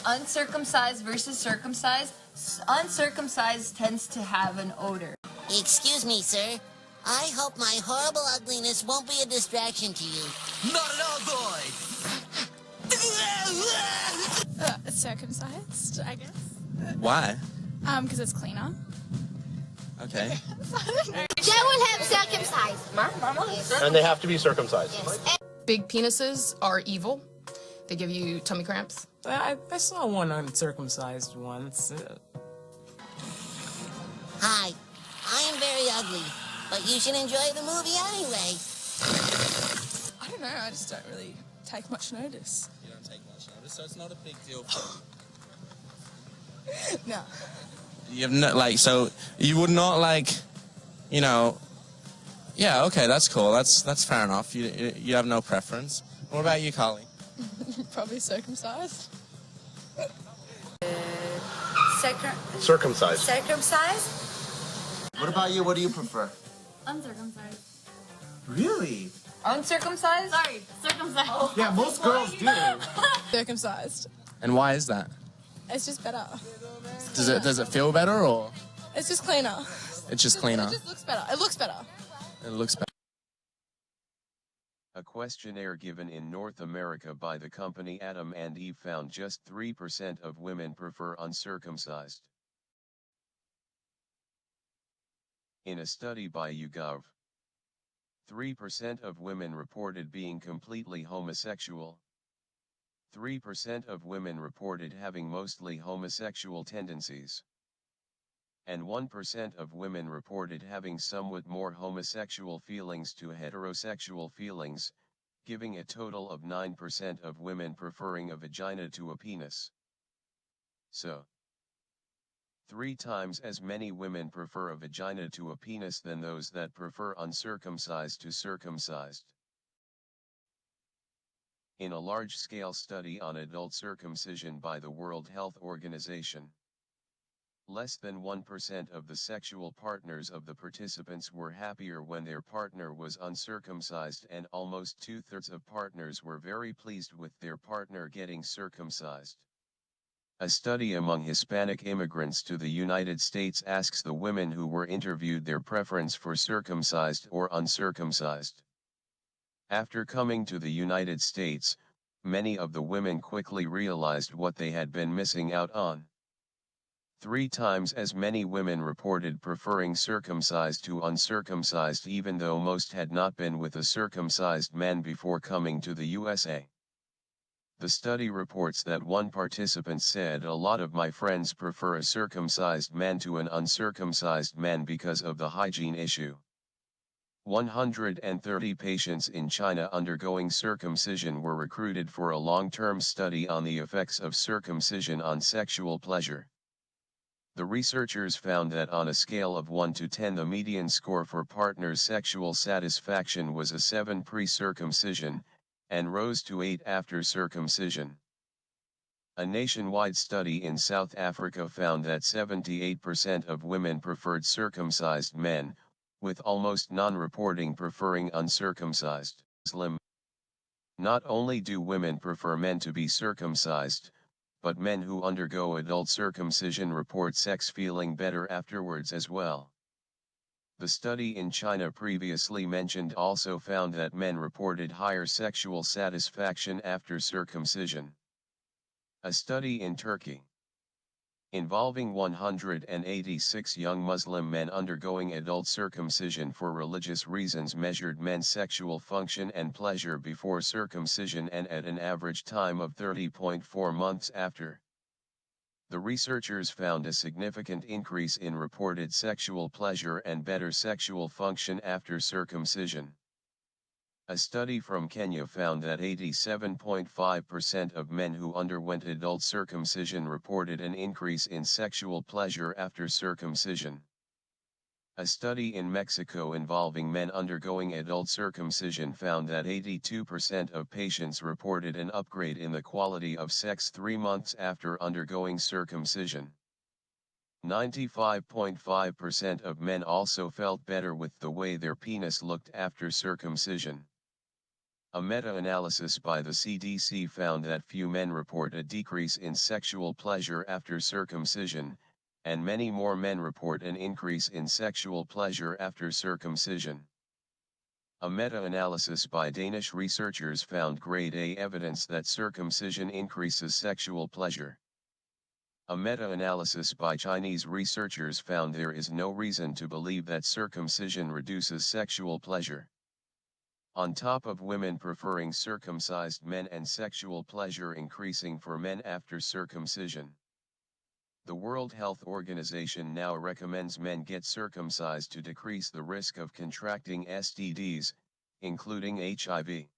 Uncircumcised versus circumcised. Uncircumcised tends to have an odor. Excuse me, sir. I hope my horrible ugliness won't be a distraction to you. Not at all, boys! Circumcised, I guess. Why? Because it's cleaner. Okay. That would have circumcised. And they have to be circumcised. Yes. Big penises are evil. They give you tummy cramps. I saw one uncircumcised once. Hi, I am very ugly, but you should enjoy the movie anyway. I don't know, I just don't really take much notice. You don't take much notice, so it's not a big deal. No. You have no, like, so you would not, like, you know, yeah, okay, that's cool. That's fair enough. You have no preference. What about you, Carly? Probably circumcised. Circumcised. Circumcised? What about you? What do you prefer? Uncircumcised. Really? Uncircumcised? Sorry, circumcised. Yeah, most girls do. Circumcised. And why is that? It's just better. Does it feel better, or It's just cleaner. it's just cleaner? It just looks better. It looks better. It looks better. A questionnaire given in North America by the company Adam and Eve found just 3% of women prefer uncircumcised. In a study by YouGov, 3% of women reported being completely homosexual. 3% of women reported having mostly homosexual tendencies. And 1% of women reported having somewhat more homosexual feelings to heterosexual feelings, giving a total of 9% of women preferring a vagina to a penis. So, 3 times as many women prefer a vagina to a penis than those that prefer uncircumcised to circumcised. In a large-scale study on adult circumcision by the World Health Organization, less than 1% of the sexual partners of the participants were happier when their partner was uncircumcised, and almost 2/3 of partners were very pleased with their partner getting circumcised. A study among Hispanic immigrants to the United States asks the women who were interviewed their preference for circumcised or uncircumcised. After coming to the United States, many of the women quickly realized what they had been missing out on. 3 times as many women reported preferring circumcised to uncircumcised, even though most had not been with a circumcised man before coming to the USA. The study reports that one participant said, "A lot of my friends prefer a circumcised man to an uncircumcised man because of the hygiene issue." 130 patients in China undergoing circumcision were recruited for a long-term study on the effects of circumcision on sexual pleasure. The researchers found that on a scale of 1 to 10, the median score for partners' sexual satisfaction was a 7 pre-circumcision, and rose to 8 after circumcision. A nationwide study in South Africa found that 78% of women preferred circumcised men, with almost none reporting preferring uncircumcised. Not only do women prefer men to be circumcised, but men who undergo adult circumcision report sex feeling better afterwards as well. The study in China previously mentioned also found that men reported higher sexual satisfaction after circumcision. A study in Turkey, involving 186 young Muslim men undergoing adult circumcision for religious reasons, measured men's sexual function and pleasure before circumcision and at an average time of 30.4 months after. The researchers found a significant increase in reported sexual pleasure and better sexual function after circumcision. A study from Kenya found that 87.5% of men who underwent adult circumcision reported an increase in sexual pleasure after circumcision. A study in Mexico involving men undergoing adult circumcision found that 82% of patients reported an upgrade in the quality of sex 3 months after undergoing circumcision. 95.5% of men also felt better with the way their penis looked after circumcision. A meta-analysis by the CDC found that few men report a decrease in sexual pleasure after circumcision, and many more men report an increase in sexual pleasure after circumcision. A meta-analysis by Danish researchers found grade A evidence that circumcision increases sexual pleasure. A meta-analysis by Chinese researchers found there is no reason to believe that circumcision reduces sexual pleasure. On top of women preferring circumcised men and sexual pleasure increasing for men after circumcision, the World Health Organization now recommends men get circumcised to decrease the risk of contracting STDs, including HIV.